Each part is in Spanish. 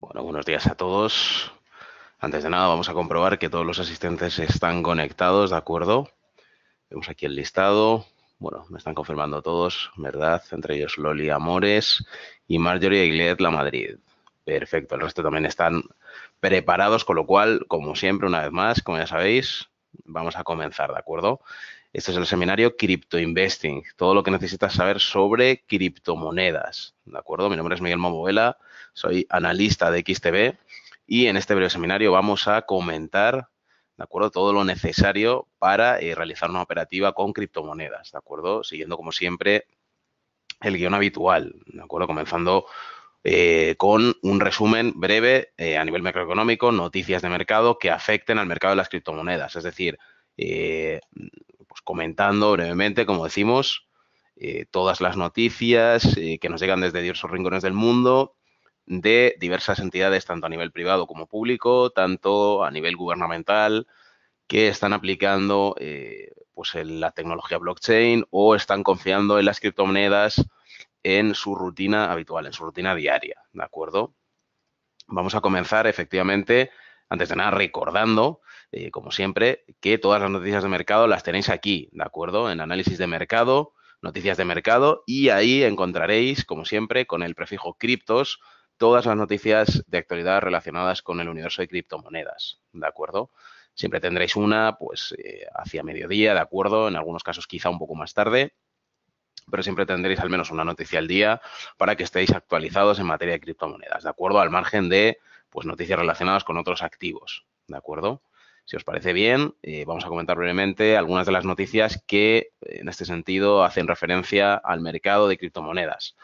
Bueno, buenos días a todos. Antes de nada, vamos a comprobar que todos los asistentes están conectados, ¿de acuerdo? Vemos aquí el listado. Bueno, me están confirmando todos, ¿verdad? Entre ellos Loli Amores y Marjorie Aguilet La Madrid. Perfecto, el resto también están preparados, con lo cual, como siempre, una vez más, como ya sabéis, vamos a comenzar, ¿de acuerdo? Este es el seminario Crypto Investing, todo lo que necesitas saber sobre criptomonedas, ¿de acuerdo? Mi nombre es Miguel Mombovela, soy analista de XTB y en este breve seminario vamos a comentar, ¿de acuerdo? Todo lo necesario para realizar una operativa con criptomonedas, ¿de acuerdo? Siguiendo, como siempre, el guión habitual, ¿de acuerdo? Comenzando con un resumen breve a nivel macroeconómico, noticias de mercado que afecten al mercado de las criptomonedas. Es decir, pues comentando brevemente, como decimos, todas las noticias que nos llegan desde diversos rincones del mundo, de diversas entidades, tanto a nivel privado como público, tanto a nivel gubernamental, que están aplicando pues la tecnología blockchain o están confiando en las criptomonedas en su rutina habitual, en su rutina diaria, ¿de acuerdo? Vamos a comenzar efectivamente, antes de nada, recordando, como siempre, que todas las noticias de mercado las tenéis aquí, ¿de acuerdo? En análisis de mercado, noticias de mercado, y ahí encontraréis, como siempre, con el prefijo criptos, todas las noticias de actualidad relacionadas con el universo de criptomonedas, ¿de acuerdo? Siempre tendréis una, pues, hacia mediodía, ¿de acuerdo? En algunos casos quizá un poco más tarde, pero siempre tendréis al menos una noticia al día para que estéis actualizados en materia de criptomonedas, ¿de acuerdo? Al margen de pues, noticias relacionadas con otros activos, ¿de acuerdo? Si os parece bien, vamos a comentar brevemente algunas de las noticias que, en este sentido, hacen referencia al mercado de criptomonedas.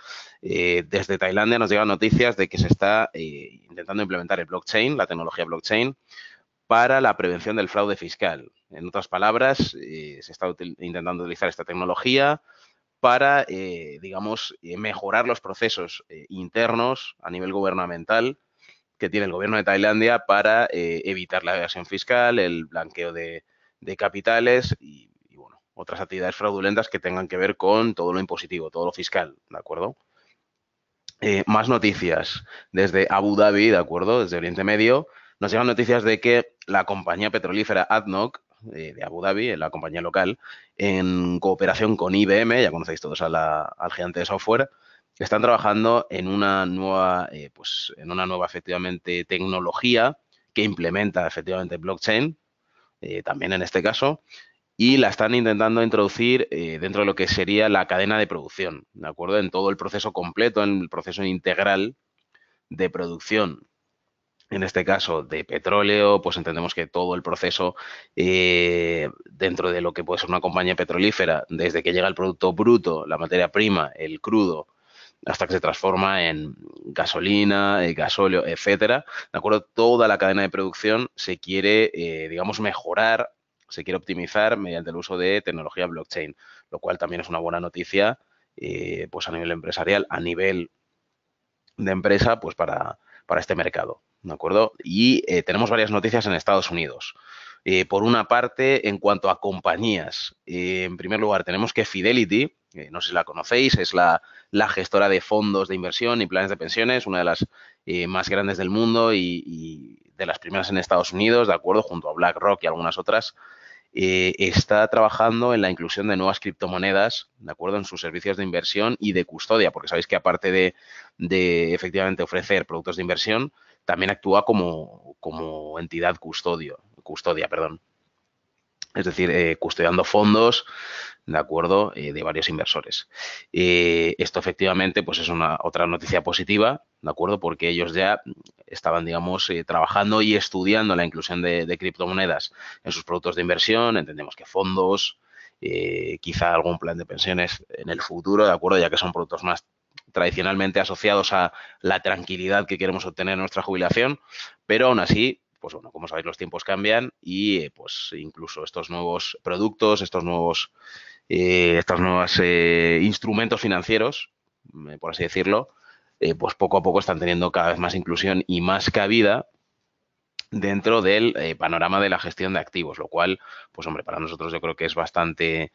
Desde Tailandia nos llegan noticias de que se está intentando implementar el blockchain, la tecnología blockchain, para la prevención del fraude fiscal. En otras palabras, se está intentando utilizar esta tecnología para, digamos, mejorar los procesos internos a nivel gubernamental que tiene el gobierno de Tailandia para evitar la evasión fiscal, el blanqueo de capitales y, bueno, otras actividades fraudulentas que tengan que ver con todo lo impositivo, todo lo fiscal, ¿de acuerdo? Más noticias desde Abu Dhabi, ¿de acuerdo? Desde Oriente Medio, nos llegan noticias de que la compañía petrolífera ADNOC de Abu Dhabi, la compañía local, en cooperación con IBM, ya conocéis todos al gigante de software, están trabajando en una nueva, pues en una nueva efectivamente tecnología que implementa efectivamente blockchain, también en este caso, y la están intentando introducir dentro de lo que sería la cadena de producción, ¿de acuerdo? En todo el proceso completo, en el proceso integral de producción, en este caso de petróleo, pues entendemos que todo el proceso dentro de lo que puede ser una compañía petrolífera, desde que llega el producto bruto, la materia prima, el crudo, hasta que se transforma en gasolina, gasóleo, etcétera. ¿De acuerdo? Toda la cadena de producción se quiere, digamos, mejorar, se quiere optimizar mediante el uso de tecnología blockchain, lo cual también es una buena noticia, pues a nivel empresarial, a nivel de empresa, pues para este mercado, ¿de acuerdo? Y tenemos varias noticias en Estados Unidos. Por una parte, en cuanto a compañías, en primer lugar, tenemos que Fidelity, no sé si la conocéis, es la gestora de fondos de inversión y planes de pensiones, una de las más grandes del mundo y de las primeras en Estados Unidos, ¿de acuerdo? Junto a BlackRock y algunas otras, está trabajando en la inclusión de nuevas criptomonedas, ¿de acuerdo? En sus servicios de inversión y de custodia, porque sabéis que aparte de efectivamente ofrecer productos de inversión, también actúa como entidad custodia, perdón. Es decir, custodiando fondos, ¿de acuerdo? De varios inversores. Esto efectivamente pues es una otra noticia positiva, ¿de acuerdo? Porque ellos ya estaban, digamos, trabajando y estudiando la inclusión de criptomonedas en sus productos de inversión. Entendemos que fondos, quizá algún plan de pensiones en el futuro, ¿de acuerdo? Ya que son productos más tradicionalmente asociados a la tranquilidad que queremos obtener en nuestra jubilación, pero aún así, pues bueno, como sabéis, los tiempos cambian y pues incluso estos nuevos productos, estos nuevos instrumentos financieros, por así decirlo, pues poco a poco están teniendo cada vez más inclusión y más cabida dentro del panorama de la gestión de activos, lo cual, pues hombre, para nosotros yo creo que es bastante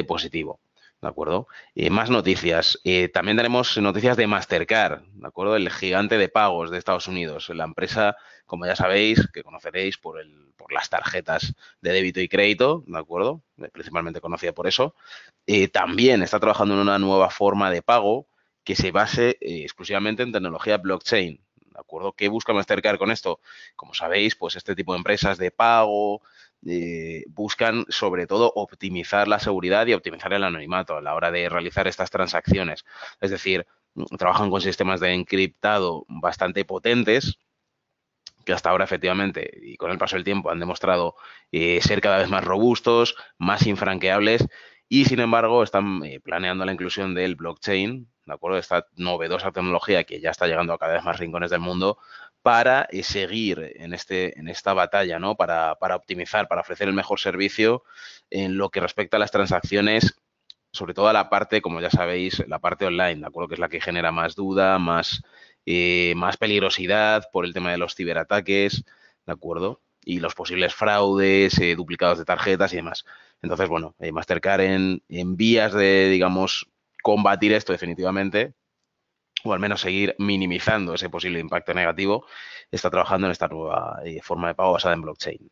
positivo. ¿De acuerdo? Más noticias. También tenemos noticias de Mastercard, ¿de acuerdo? El gigante de pagos de Estados Unidos. La empresa, como ya sabéis, que conoceréis por las tarjetas de débito y crédito, ¿de acuerdo? Principalmente conocida por eso. También está trabajando en una nueva forma de pago que se base exclusivamente en tecnología blockchain. ¿De acuerdo? ¿Qué busca Mastercard con esto? Como sabéis, pues este tipo de empresas de pago buscan sobre todo optimizar la seguridad y optimizar el anonimato a la hora de realizar estas transacciones. Es decir, trabajan con sistemas de encriptado bastante potentes que hasta ahora efectivamente y con el paso del tiempo han demostrado ser cada vez más robustos, más infranqueables y sin embargo están planeando la inclusión del blockchain, ¿de acuerdo? Esta novedosa tecnología que ya está llegando a cada vez más rincones del mundo para seguir en esta batalla, ¿no? Para optimizar, para ofrecer el mejor servicio en lo que respecta a las transacciones, sobre todo a la parte, como ya sabéis, la parte online, ¿de acuerdo? Que es la que genera más duda, más peligrosidad por el tema de los ciberataques, ¿de acuerdo? Y los posibles fraudes, duplicados de tarjetas y demás. Entonces, bueno, Mastercard en vías de, digamos, combatir esto definitivamente, o al menos seguir minimizando ese posible impacto negativo, está trabajando en esta nueva forma de pago basada en blockchain.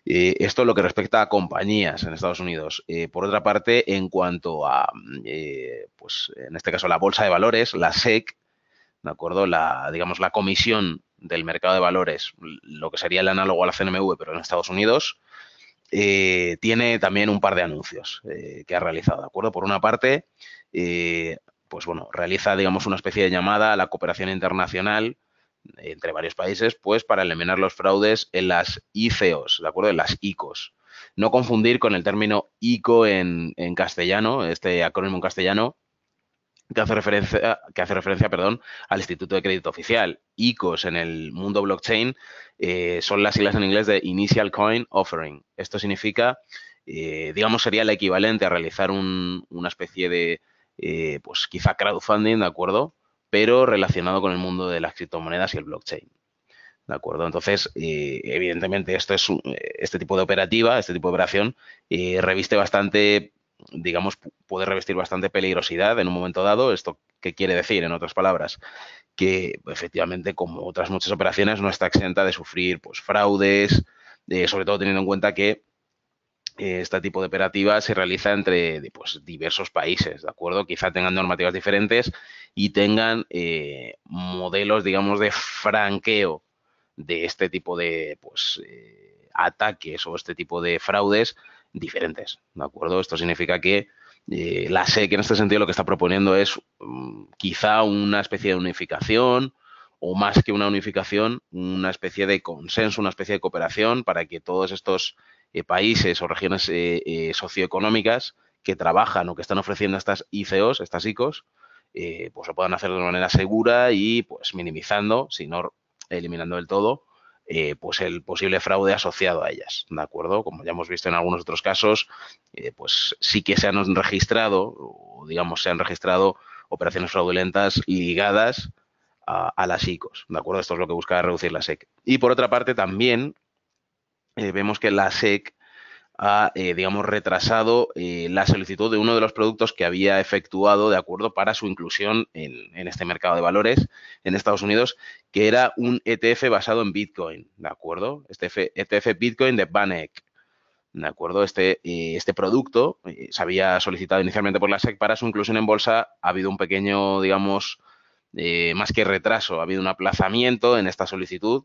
Esto es lo que respecta a compañías en Estados Unidos. Por otra parte, en cuanto a, pues en este caso, la bolsa de valores, la SEC, ¿de acuerdo? Digamos, la comisión del mercado de valores, lo que sería el análogo a la CNMV, pero en Estados Unidos, tiene también un par de anuncios que ha realizado, ¿de acuerdo? Por una parte, pues bueno, realiza, digamos, una especie de llamada a la cooperación internacional entre varios países, pues para eliminar los fraudes en las ICOs, ¿de acuerdo? En las ICOs. No confundir con el término ICO en castellano, este acrónimo en castellano, perdón, al Instituto de Crédito Oficial. ICOs en el mundo blockchain son las siglas en inglés de Initial Coin Offering. Esto significa, digamos, sería el equivalente a realizar una especie de, pues quizá crowdfunding, ¿de acuerdo? Pero relacionado con el mundo de las criptomonedas y el blockchain. ¿De acuerdo? Entonces, evidentemente, este tipo de operativa, este tipo de operación, reviste bastante, digamos, puede revestir bastante peligrosidad en un momento dado. ¿Esto qué quiere decir, en otras palabras? Que efectivamente, como otras muchas operaciones, no está exenta de sufrir pues, fraudes, sobre todo teniendo en cuenta que este tipo de operativa se realiza entre pues, diversos países, ¿de acuerdo? Quizá tengan normativas diferentes y tengan modelos, digamos, de franqueo de este tipo de pues, ataques o este tipo de fraudes diferentes, ¿de acuerdo? Esto significa que la SEC en este sentido lo que está proponiendo es quizá una especie de unificación o más que una unificación, una especie de consenso, una especie de cooperación para que todos estos países o regiones socioeconómicas que trabajan o que están ofreciendo estas ICOs, estas ICOs, pues lo puedan hacer de una manera segura y pues minimizando, si no eliminando del todo, pues el posible fraude asociado a ellas, ¿de acuerdo? Como ya hemos visto en algunos otros casos, pues sí que se han registrado, o digamos, se han registrado operaciones fraudulentas ligadas a las ICOs, ¿de acuerdo? Esto es lo que busca reducir la SEC. Y por otra parte, también vemos que la SEC ha, digamos, retrasado la solicitud de uno de los productos que había efectuado de acuerdo para su inclusión en este mercado de valores en Estados Unidos, que era un ETF basado en Bitcoin, ¿de acuerdo? Este ETF Bitcoin de VanEck, ¿de acuerdo? Este producto se había solicitado inicialmente por la SEC para su inclusión en bolsa. Ha habido un pequeño, digamos, más que retraso, ha habido un aplazamiento en esta solicitud,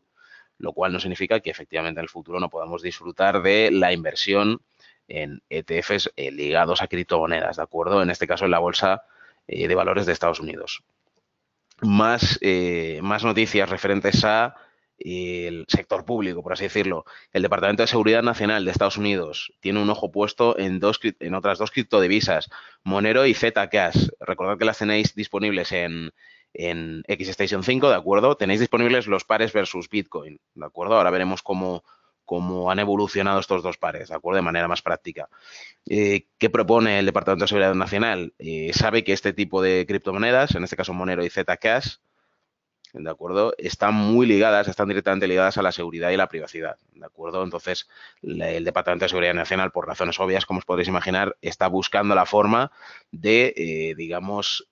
lo cual no significa que efectivamente en el futuro no podamos disfrutar de la inversión en ETFs ligados a criptomonedas, ¿de acuerdo? En este caso en la bolsa de valores de Estados Unidos. Más noticias referentes a el sector público, por así decirlo. El Departamento de Seguridad Nacional de Estados Unidos tiene un ojo puesto en otras dos criptodivisas, Monero y Zcash. Recordad que las tenéis disponibles en XStation 5, ¿de acuerdo? Tenéis disponibles los pares versus Bitcoin, ¿de acuerdo? Ahora veremos cómo han evolucionado estos dos pares, ¿de acuerdo? De manera más práctica. ¿Qué propone el Departamento de Seguridad Nacional? Sabe que este tipo de criptomonedas, en este caso Monero y Zcash, ¿de acuerdo? Están muy ligadas, están directamente ligadas a la seguridad y la privacidad, ¿de acuerdo? Entonces, el Departamento de Seguridad Nacional, por razones obvias, como os podréis imaginar, está buscando la forma de, digamos,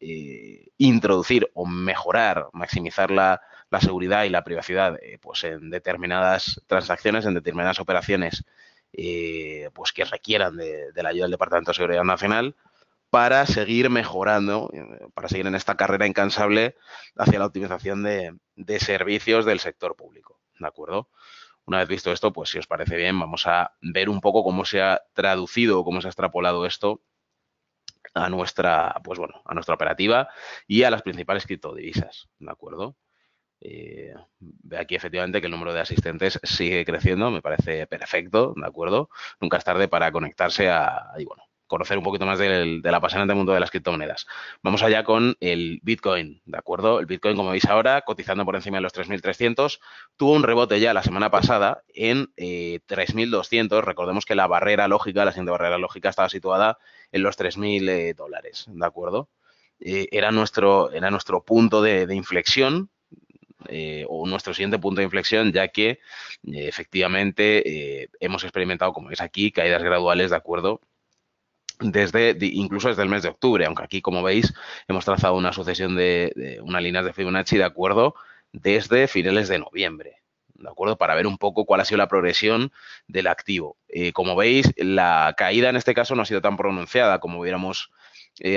introducir o mejorar, maximizar la seguridad y la privacidad pues en determinadas transacciones, en determinadas operaciones pues que requieran de la ayuda del Departamento de Seguridad Nacional para seguir mejorando, para seguir en esta carrera incansable hacia la optimización de servicios del sector público. ¿De acuerdo? Una vez visto esto, pues si os parece bien, vamos a ver un poco cómo se ha traducido, cómo se ha extrapolado esto a nuestra, pues bueno, a nuestra operativa y a las principales criptodivisas. ¿De acuerdo? Ve aquí efectivamente que el número de asistentes sigue creciendo, me parece perfecto, ¿de acuerdo? Nunca es tarde para conectarse y bueno, conocer un poquito más del apasionante mundo de las criptomonedas. Vamos allá con el Bitcoin, ¿de acuerdo? El Bitcoin, como veis ahora, cotizando por encima de los 3.300, tuvo un rebote ya la semana pasada en 3.200. Recordemos que la barrera lógica, la siguiente barrera lógica estaba situada en los 3.000 dólares, ¿de acuerdo? Era nuestro punto de inflexión, o nuestro siguiente punto de inflexión, ya que efectivamente hemos experimentado, como veis aquí, caídas graduales, ¿de acuerdo? Incluso desde el mes de octubre, aunque aquí, como veis, hemos trazado una sucesión de unas líneas de Fibonacci, ¿de acuerdo? Desde finales de noviembre, ¿de acuerdo? Para ver un poco cuál ha sido la progresión del activo. Como veis, la caída en este caso no ha sido tan pronunciada como hubiéramos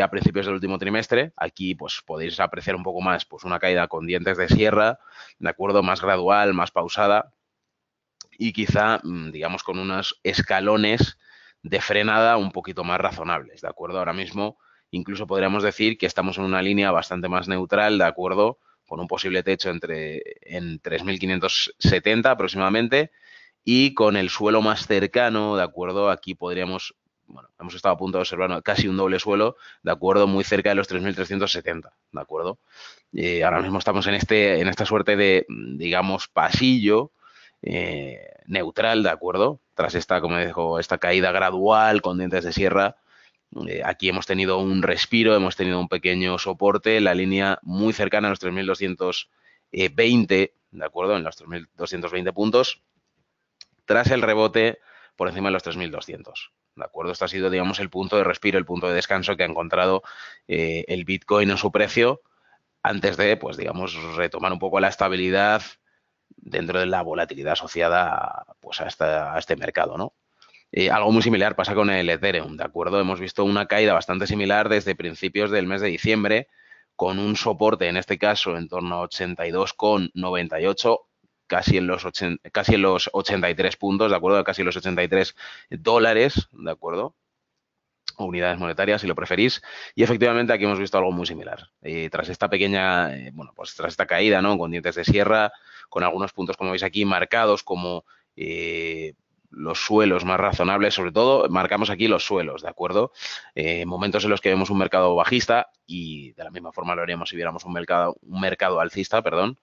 a principios del último trimestre. Aquí pues podéis apreciar un poco más pues una caída con dientes de sierra, ¿de acuerdo? Más gradual, más pausada y quizá, digamos, con unos escalones de frenada un poquito más razonables, ¿de acuerdo? Ahora mismo incluso podríamos decir que estamos en una línea bastante más neutral, ¿de acuerdo? Con un posible techo en 3.570 aproximadamente y con el suelo más cercano, ¿de acuerdo? Aquí podríamos, bueno, hemos estado a punto de observar casi un doble suelo, ¿de acuerdo? Muy cerca de los 3.370, ¿de acuerdo? Ahora mismo estamos en esta suerte de, digamos, pasillo neutral, ¿de acuerdo? Tras esta, como dijo, esta caída gradual con dientes de sierra, aquí hemos tenido un respiro, hemos tenido un pequeño soporte, la línea muy cercana a los 3.220, ¿de acuerdo? En los 3.220 puntos, tras el rebote por encima de los 3.200. ¿De acuerdo? Este ha sido, digamos, el punto de respiro, el punto de descanso que ha encontrado el Bitcoin en su precio antes de, pues, digamos, retomar un poco la estabilidad dentro de la volatilidad asociada pues, a este mercado, ¿no? Algo muy similar pasa con el Ethereum, ¿de acuerdo? Hemos visto una caída bastante similar desde principios del mes de diciembre, con un soporte, en este caso, en torno a 82,98, casi en los 83 puntos, ¿de acuerdo? Casi los 83 dólares, ¿de acuerdo? O unidades monetarias, si lo preferís. Y efectivamente aquí hemos visto algo muy similar. Tras esta pequeña, bueno, pues tras esta caída, ¿no? Con dientes de sierra, con algunos puntos, como veis aquí, marcados como los suelos más razonables, sobre todo marcamos aquí los suelos, ¿de acuerdo? Momentos en los que vemos un mercado bajista y de la misma forma lo haríamos si viéramos un mercado alcista, perdón.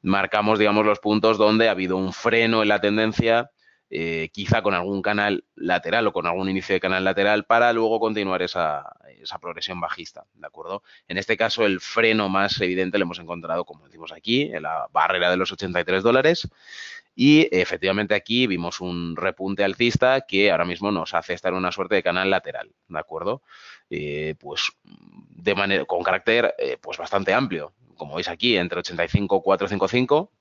Marcamos, digamos, los puntos donde ha habido un freno en la tendencia, quizá con algún canal lateral o con algún inicio de canal lateral para luego continuar esa progresión bajista, ¿de acuerdo? En este caso, el freno más evidente lo hemos encontrado, como decimos aquí, en la barrera de los 83 dólares y efectivamente aquí vimos un repunte alcista que ahora mismo nos hace estar en una suerte de canal lateral, ¿de acuerdo? Pues de manera, con carácter pues bastante amplio, como veis aquí, entre 85,455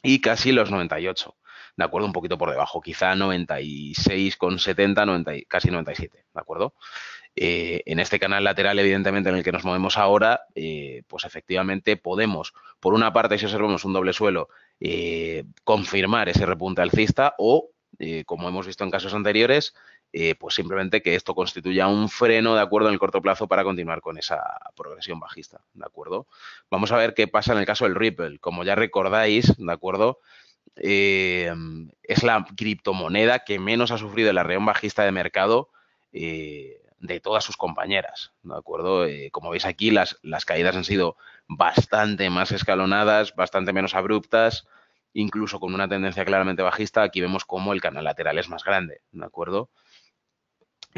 y casi los 98, ¿de acuerdo? Un poquito por debajo, quizá 96,70, casi 97, ¿de acuerdo? En este canal lateral, evidentemente, en el que nos movemos ahora, pues efectivamente podemos, por una parte, si observamos un doble suelo, confirmar ese repunte alcista o, como hemos visto en casos anteriores, pues simplemente que esto constituya un freno, ¿de acuerdo?, en el corto plazo para continuar con esa progresión bajista, ¿de acuerdo? Vamos a ver qué pasa en el caso del Ripple. Como ya recordáis, ¿de acuerdo?, es la criptomoneda que menos ha sufrido en la región bajista de mercado de todas sus compañeras, ¿de acuerdo? Como veis aquí, las caídas han sido bastante más escalonadas, bastante menos abruptas, incluso con una tendencia claramente bajista. Aquí vemos cómo el canal lateral es más grande, ¿de acuerdo?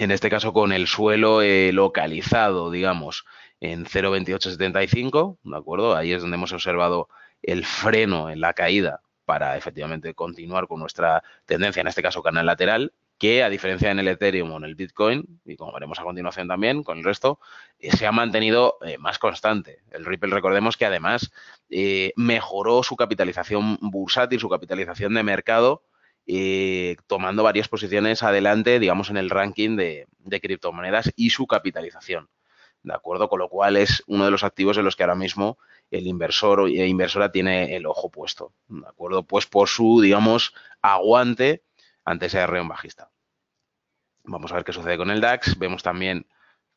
en este caso con el suelo localizado, digamos, en 0,2875, ¿de acuerdo? Ahí es donde hemos observado el freno en la caída para efectivamente continuar con nuestra tendencia, en este caso canal lateral, que a diferencia en el Ethereum o en el Bitcoin, y como veremos a continuación también con el resto, se ha mantenido más constante. El Ripple, recordemos que además mejoró su capitalización bursátil, su capitalización de mercado, tomando varias posiciones adelante, digamos, en el ranking de criptomonedas y su capitalización, ¿de acuerdo? Con lo cual es uno de los activos en los que ahora mismo el inversor e inversora tiene el ojo puesto, ¿de acuerdo? Pues por su, digamos, aguante ante ese arreón bajista. Vamos a ver qué sucede con el DAX. Vemos también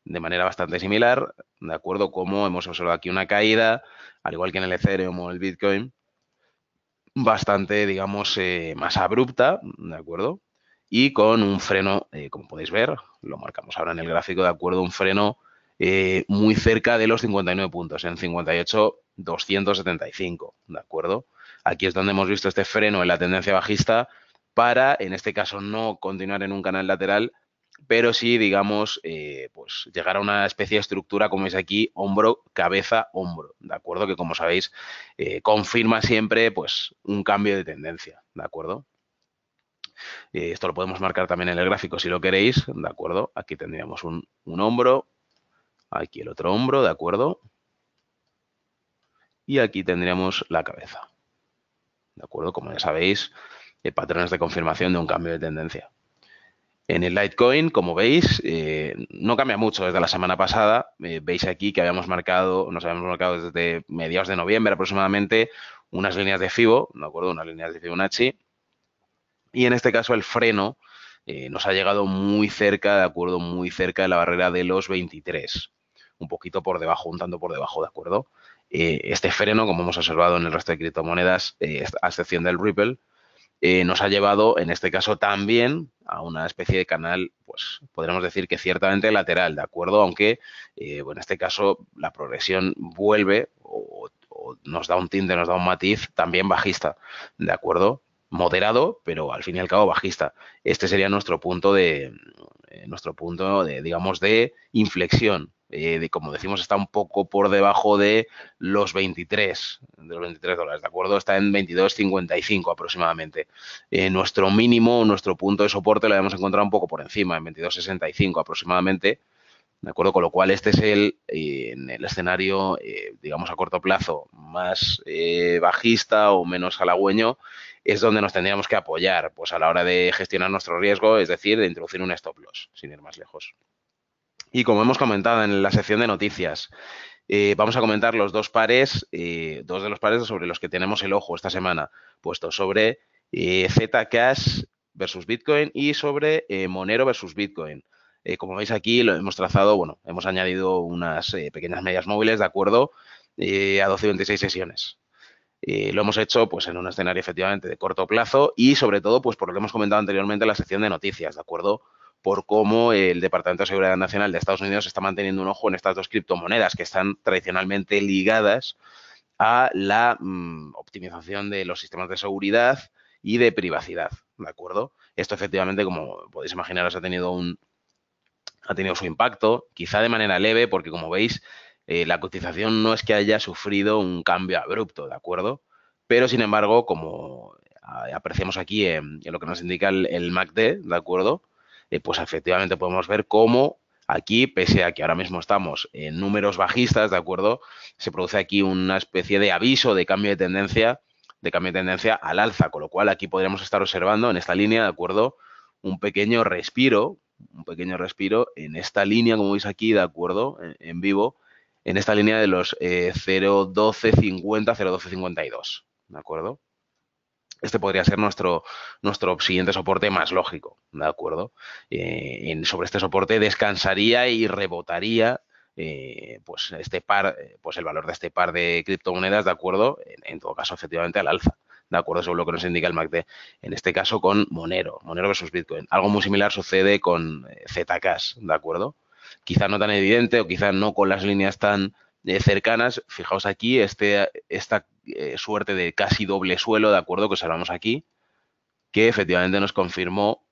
de manera bastante similar, ¿de acuerdo? Como hemos observado aquí una caída, al igual que en el Ethereum o el Bitcoin, bastante, digamos, más abrupta, ¿de acuerdo? Y con un freno, como podéis ver, lo marcamos ahora en el gráfico, ¿de acuerdo? Un freno muy cerca de los 59 puntos, en 58,275, ¿de acuerdo? Aquí es donde hemos visto este freno en la tendencia bajista para, en este caso, no continuar en un canal lateral, pero sí, digamos, pues llegar a una especie de estructura, como es aquí, hombro, cabeza, hombro, ¿de acuerdo? Que como sabéis, confirma siempre, pues, un cambio de tendencia, ¿de acuerdo? Esto lo podemos marcar también en el gráfico si lo queréis, ¿de acuerdo? Aquí tendríamos un hombro, aquí el otro hombro, ¿de acuerdo? Y aquí tendríamos la cabeza, ¿de acuerdo? Como ya sabéis, patrones de confirmación de un cambio de tendencia. En el Litecoin, como veis, no cambia mucho desde la semana pasada. Veis aquí que nos habíamos marcado desde mediados de noviembre aproximadamente unas líneas de Fibo, ¿de acuerdo? Unas líneas de Fibonacci. Y en este caso el freno nos ha llegado muy cerca, ¿de acuerdo? Muy cerca de la barrera de los 23. Un poquito por debajo, un tanto por debajo, ¿de acuerdo? Este freno, como hemos observado en el resto de criptomonedas, a excepción del Ripple, nos ha llevado, en este caso, también a una especie de canal, pues podríamos decir que ciertamente lateral, ¿de acuerdo? Aunque, en este caso, la progresión vuelve o nos da un tinte, nos da un matiz también bajista, ¿de acuerdo? Moderado, pero al fin y al cabo bajista. Este sería nuestro punto de, digamos, de inflexión. Como decimos, está un poco por debajo de los 23, de los 23 dólares, ¿de acuerdo? Está en 22,55 aproximadamente. Nuestro mínimo, nuestro punto de soporte lo habíamos encontrado un poco por encima, en 22,65 aproximadamente, ¿de acuerdo? Con lo cual este es en el escenario, digamos, a corto plazo más bajista o menos halagüeño, es donde nos tendríamos que apoyar, pues a la hora de gestionar nuestro riesgo, es decir, de introducir un stop loss, sin ir más lejos. Y como hemos comentado en la sección de noticias, vamos a comentar los dos de los pares sobre los que tenemos el ojo esta semana, puesto sobre Zcash versus Bitcoin y sobre Monero versus Bitcoin. Como veis aquí, lo hemos trazado, bueno, hemos añadido unas pequeñas medias móviles, de acuerdo, a 12 y 26 sesiones. Lo hemos hecho pues en un escenario efectivamente de corto plazo y sobre todo pues por lo que hemos comentado anteriormente en la sección de noticias, ¿de acuerdo? Por cómo el Departamento de Seguridad Nacional de Estados Unidos está manteniendo un ojo en estas dos criptomonedas que están tradicionalmente ligadas a la optimización de los sistemas de seguridad y de privacidad, ¿de acuerdo? Esto efectivamente, como podéis imaginaros, ha tenido su impacto, quizá de manera leve, porque como veis, la cotización no es que haya sufrido un cambio abrupto, ¿de acuerdo? Pero, sin embargo, como apreciamos aquí en lo que nos indica el MACD, ¿de acuerdo? Pues efectivamente podemos ver cómo aquí, pese a que ahora mismo estamos en números bajistas, ¿de acuerdo? Se produce aquí una especie de aviso de cambio de tendencia al alza, con lo cual aquí podríamos estar observando en esta línea, ¿de acuerdo? Un pequeño respiro en esta línea, como veis aquí, de acuerdo, en vivo, en esta línea de los 0,1250, 0,1252, ¿de acuerdo? Este podría ser nuestro siguiente soporte más lógico, ¿de acuerdo? Sobre este soporte descansaría y rebotaría pues este par, pues el valor de este par de criptomonedas, ¿de acuerdo? En todo caso, efectivamente, al alza, ¿de acuerdo? Según lo que nos indica el MACD. En este caso con Monero versus Bitcoin. Algo muy similar sucede con Zcash, ¿de acuerdo? Quizá no tan evidente o quizá no con las líneas tan cercanas. Fijaos aquí esta suerte de casi doble suelo, ¿de acuerdo? Que observamos aquí, que efectivamente nos confirmó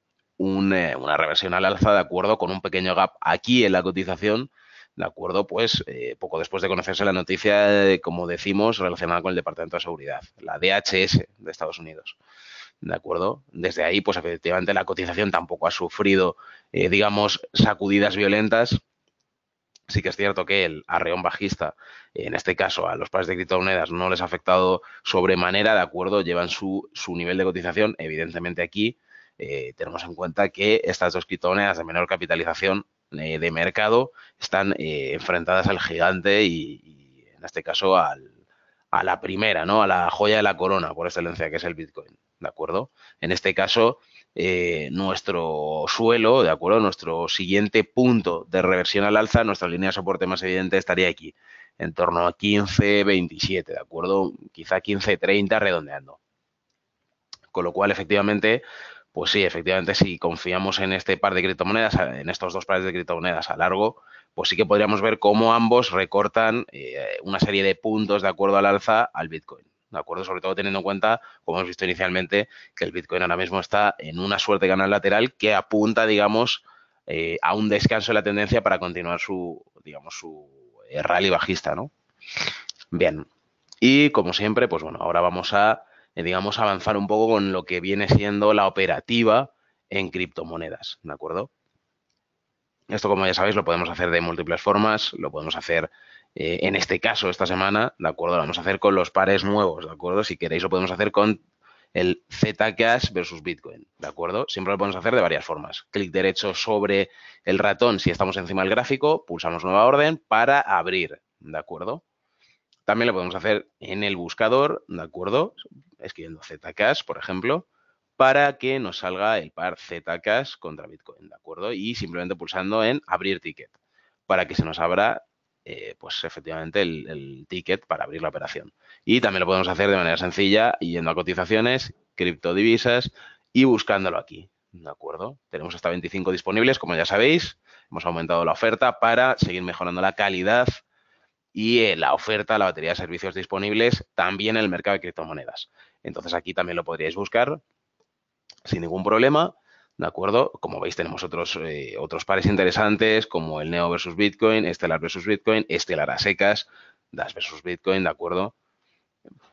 una reversión al alza, ¿de acuerdo? Con un pequeño gap aquí en la cotización, ¿de acuerdo? Pues poco después de conocerse la noticia, como decimos, relacionada con el Departamento de Seguridad, la DHS de Estados Unidos. ¿De acuerdo? Desde ahí, pues efectivamente la cotización tampoco ha sufrido, digamos, sacudidas violentas. Sí que es cierto que el arreón bajista, en este caso a los pares de criptomonedas, no les ha afectado sobremanera, ¿de acuerdo? Llevan su nivel de cotización. Evidentemente aquí tenemos en cuenta que estas dos criptomonedas de menor capitalización de mercado están enfrentadas al gigante y en este caso a la primera, ¿no? A la joya de la corona por excelencia, que es el Bitcoin, ¿de acuerdo? En este caso, nuestro suelo, ¿de acuerdo? Nuestro siguiente punto de reversión al alza, nuestra línea de soporte más evidente estaría aquí, en torno a 15,27, ¿de acuerdo? Quizá 15,30 redondeando. Con lo cual, efectivamente, pues sí, efectivamente, si confiamos en este par de criptomonedas, en estos dos pares de criptomonedas a largo, pues sí que podríamos ver cómo ambos recortan una serie de puntos de acuerdo al alza al Bitcoin. ¿De acuerdo? Sobre todo teniendo en cuenta, como hemos visto inicialmente, que el Bitcoin ahora mismo está en una suerte de canal lateral que apunta, digamos, a un descanso de la tendencia para continuar su, digamos, su rally bajista, ¿no? Bien. Y como siempre, pues bueno, ahora vamos a, digamos, avanzar un poco con lo que viene siendo la operativa en criptomonedas, ¿de acuerdo? Esto, como ya sabéis, lo podemos hacer de múltiples formas, lo podemos hacer en este caso, esta semana, ¿de acuerdo? Lo vamos a hacer con los pares nuevos, ¿de acuerdo? Si queréis, lo podemos hacer con el Zcash versus Bitcoin, ¿de acuerdo? Siempre lo podemos hacer de varias formas. Clic derecho sobre el ratón si estamos encima del gráfico, pulsamos nueva orden para abrir, ¿de acuerdo? También lo podemos hacer en el buscador, ¿de acuerdo? Escribiendo Zcash, por ejemplo, para que nos salga el par Zcash contra Bitcoin, ¿de acuerdo? Y simplemente pulsando en abrir ticket, para que se nos abra, pues efectivamente, el ticket para abrir la operación. Y también lo podemos hacer de manera sencilla, yendo a cotizaciones, criptodivisas y buscándolo aquí, ¿de acuerdo? Tenemos hasta 25 disponibles, como ya sabéis. Hemos aumentado la oferta para seguir mejorando la calidad y la oferta, la batería de servicios disponibles también en el mercado de criptomonedas. Entonces aquí también lo podríais buscar sin ningún problema, ¿de acuerdo? Como veis tenemos otros pares interesantes como el Neo versus Bitcoin, Stellar versus Bitcoin, Stellar a secas, Dash versus Bitcoin, ¿de acuerdo?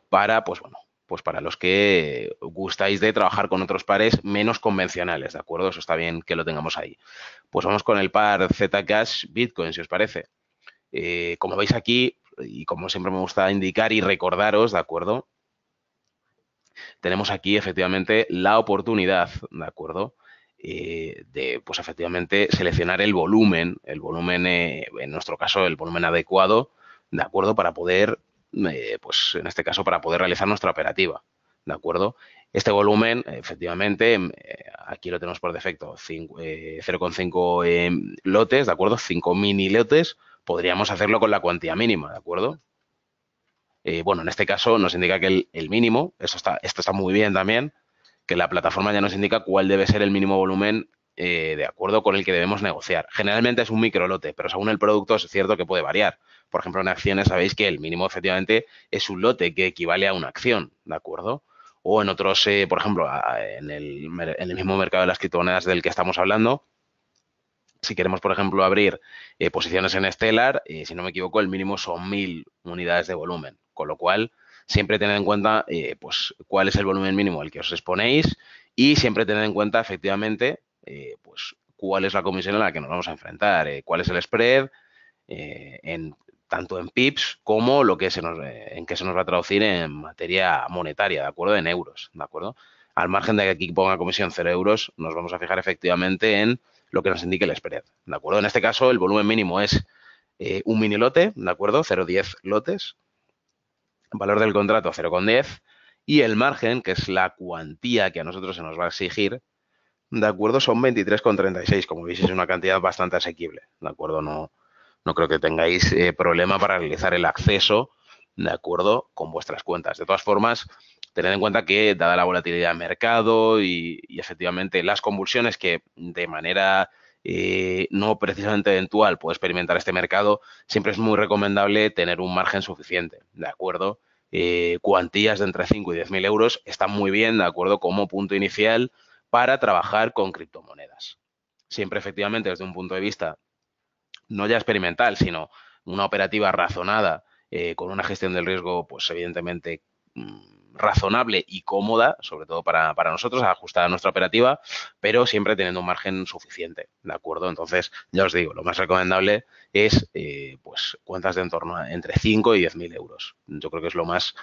Para, pues bueno, pues para los que gustáis de trabajar con otros pares menos convencionales, ¿de acuerdo? Eso está bien que lo tengamos ahí. Pues vamos con el par Zcash Bitcoin, si os parece. Como veis aquí, y como siempre me gusta indicar y recordaros, ¿de acuerdo? Tenemos aquí efectivamente la oportunidad, ¿de acuerdo? De, pues efectivamente, seleccionar el volumen, en nuestro caso, el volumen adecuado, ¿de acuerdo? Para poder, pues en este caso, para poder realizar nuestra operativa, ¿de acuerdo? Este volumen, efectivamente, aquí lo tenemos por defecto, 0,5 lotes, ¿de acuerdo? 5 mini lotes, podríamos hacerlo con la cuantía mínima, ¿de acuerdo? Bueno, en este caso nos indica que el mínimo, esto está muy bien también, que la plataforma ya nos indica cuál debe ser el mínimo volumen de acuerdo con el que debemos negociar. Generalmente es un microlote, pero según el producto es cierto que puede variar. Por ejemplo, en acciones sabéis que el mínimo efectivamente es un lote que equivale a una acción, ¿de acuerdo? O en otros, por ejemplo, en el mismo mercado de las criptomonedas del que estamos hablando, si queremos, por ejemplo, abrir posiciones en Stellar, si no me equivoco, el mínimo son 1.000 unidades de volumen. Con lo cual, siempre tened en cuenta pues, cuál es el volumen mínimo al que os exponéis y siempre tened en cuenta, efectivamente, pues, cuál es la comisión en la que nos vamos a enfrentar, cuál es el spread, tanto en pips como en qué se nos va a traducir en materia monetaria, ¿de acuerdo? En euros, ¿de acuerdo? Al margen de que aquí ponga comisión 0 euros, nos vamos a fijar efectivamente en lo que nos indique el spread, ¿de acuerdo? En este caso, el volumen mínimo es un mini lote, ¿de acuerdo? 0,10 lotes, valor del contrato 0,10 y el margen, que es la cuantía que a nosotros se nos va a exigir, ¿de acuerdo? Son 23,36, como veis es una cantidad bastante asequible, ¿de acuerdo? No creo que tengáis problema para realizar el acceso, ¿de acuerdo? Con vuestras cuentas. De todas formas, tened en cuenta que, dada la volatilidad del mercado y efectivamente las convulsiones que de manera no precisamente eventual puede experimentar este mercado, siempre es muy recomendable tener un margen suficiente, ¿de acuerdo? Cuantías de entre 5 y 10.000 euros están muy bien, ¿de acuerdo? Como punto inicial para trabajar con criptomonedas. Siempre efectivamente desde un punto de vista no ya experimental, sino una operativa razonada, con una gestión del riesgo, pues evidentemente razonable y cómoda, sobre todo para nosotros, ajustada a nuestra operativa, pero siempre teniendo un margen suficiente, ¿de acuerdo? Entonces, ya os digo, lo más recomendable es pues cuentas de en torno a entre 5 y 10.000 euros. Yo creo que es lo más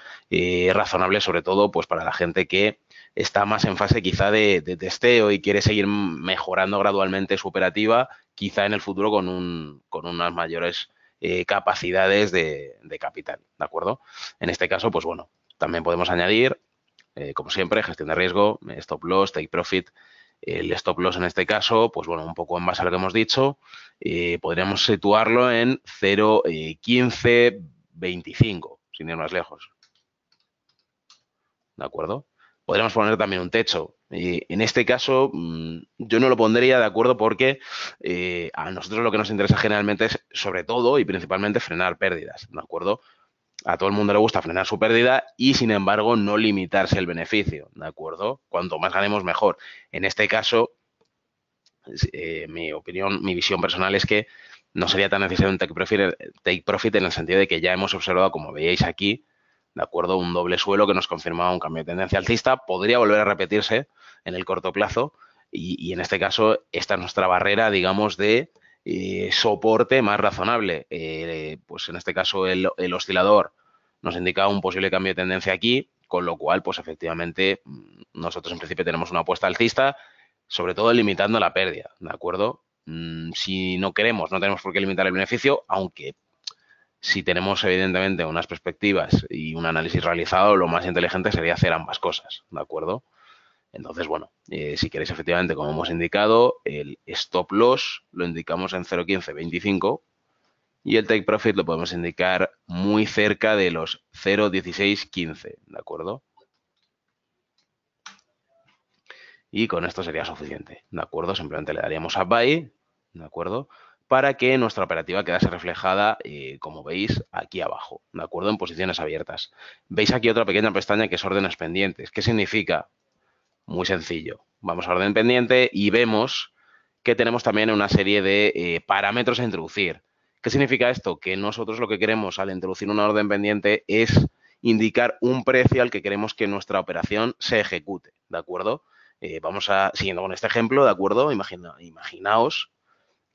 razonable, sobre todo pues para la gente que está más en fase quizá de testeo y quiere seguir mejorando gradualmente su operativa, quizá en el futuro con unas mayores capacidades de capital, ¿de acuerdo? En este caso, pues bueno, también podemos añadir, como siempre, gestión de riesgo, stop loss, take profit. El stop loss en este caso, pues bueno, un poco en base a lo que hemos dicho, podríamos situarlo en 0,1525, sin ir más lejos. ¿De acuerdo? Podríamos poner también un techo. En este caso, yo no lo pondría, ¿de acuerdo? Porque a nosotros lo que nos interesa generalmente es, sobre todo y principalmente, frenar pérdidas, ¿de acuerdo? A todo el mundo le gusta frenar su pérdida y, sin embargo, no limitarse el beneficio, ¿de acuerdo? Cuanto más ganemos, mejor. En este caso, mi opinión, mi visión personal es que no sería tan necesario un take profit en el sentido de que ya hemos observado, como veíais aquí, ¿de acuerdo? Un doble suelo que nos confirmaba un cambio de tendencia alcista. Podría volver a repetirse en el corto plazo y en este caso esta es nuestra barrera, digamos, de soporte más razonable. Pues en este caso el oscilador nos indica un posible cambio de tendencia aquí, con lo cual, pues efectivamente, nosotros en principio tenemos una apuesta alcista, sobre todo limitando la pérdida, ¿de acuerdo? Si no queremos, no tenemos por qué limitar el beneficio, aunque si tenemos evidentemente unas perspectivas y un análisis realizado, lo más inteligente sería hacer ambas cosas, ¿de acuerdo? Entonces, bueno, si queréis efectivamente, como hemos indicado, el stop loss lo indicamos en 0,1525 y el take profit lo podemos indicar muy cerca de los 0,1615, ¿de acuerdo? Y con esto sería suficiente, ¿de acuerdo? Simplemente le daríamos a buy, ¿de acuerdo? Para que nuestra operativa quedase reflejada, como veis, aquí abajo, ¿de acuerdo? En posiciones abiertas. Veis aquí otra pequeña pestaña que es órdenes pendientes. ¿Qué significa? Muy sencillo. Vamos a orden pendiente y vemos que tenemos también una serie de parámetros a introducir. ¿Qué significa esto? Que nosotros lo que queremos al introducir una orden pendiente es indicar un precio al que queremos que nuestra operación se ejecute, ¿de acuerdo? Vamos a, siguiendo con este ejemplo, ¿de acuerdo? Imaginaos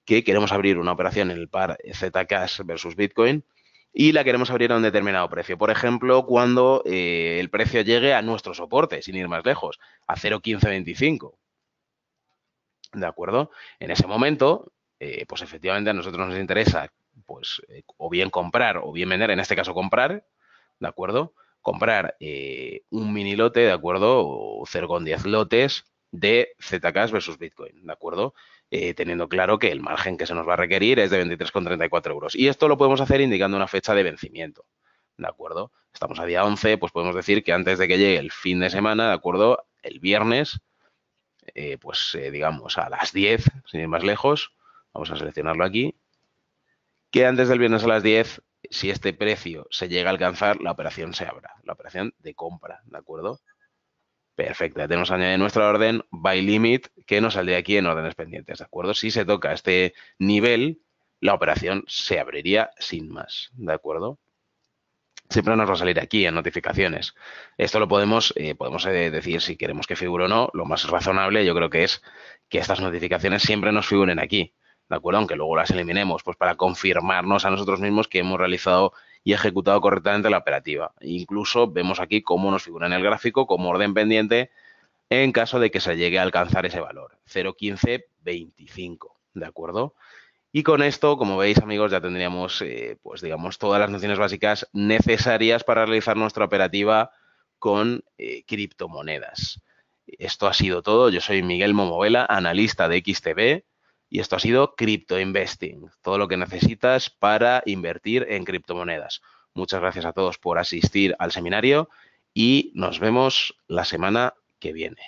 que queremos abrir una operación en el par Zcash versus Bitcoin y la queremos abrir a un determinado precio. Por ejemplo, cuando el precio llegue a nuestro soporte, sin ir más lejos, a 0,1525. ¿De acuerdo? En ese momento, pues efectivamente a nosotros nos interesa, pues, o bien comprar o bien vender, en este caso comprar, ¿de acuerdo? Comprar un mini lote, ¿de acuerdo? O 0,10 lotes de Zcash versus Bitcoin, ¿de acuerdo? Teniendo claro que el margen que se nos va a requerir es de 23,34 euros. Y esto lo podemos hacer indicando una fecha de vencimiento, ¿de acuerdo? Estamos a día 11, pues podemos decir que antes de que llegue el fin de semana, ¿de acuerdo? El viernes, digamos a las 10, sin ir más lejos, vamos a seleccionarlo aquí, que antes del viernes a las 10, si este precio se llega a alcanzar, la operación se abra, la operación de compra, ¿de acuerdo? Perfecto, ya tenemos añadido nuestra orden buy limit que nos saldría aquí en órdenes pendientes, ¿de acuerdo? Si se toca este nivel, la operación se abriría sin más, ¿de acuerdo? Siempre nos va a salir aquí en notificaciones. Esto lo podemos decir si queremos que figure o no. Lo más razonable yo creo que es que estas notificaciones siempre nos figuren aquí, ¿de acuerdo? Aunque luego las eliminemos, pues para confirmarnos a nosotros mismos que hemos realizado y ejecutado correctamente la operativa. Incluso vemos aquí cómo nos figura en el gráfico como orden pendiente en caso de que se llegue a alcanzar ese valor, 0,1525, ¿de acuerdo? Y con esto, como veis, amigos, ya tendríamos, pues digamos, todas las nociones básicas necesarias para realizar nuestra operativa con criptomonedas. Esto ha sido todo. Yo soy Miguel Momovela, analista de XTB, y esto ha sido Crypto Investing, todo lo que necesitas para invertir en criptomonedas. Muchas gracias a todos por asistir al seminario y nos vemos la semana que viene.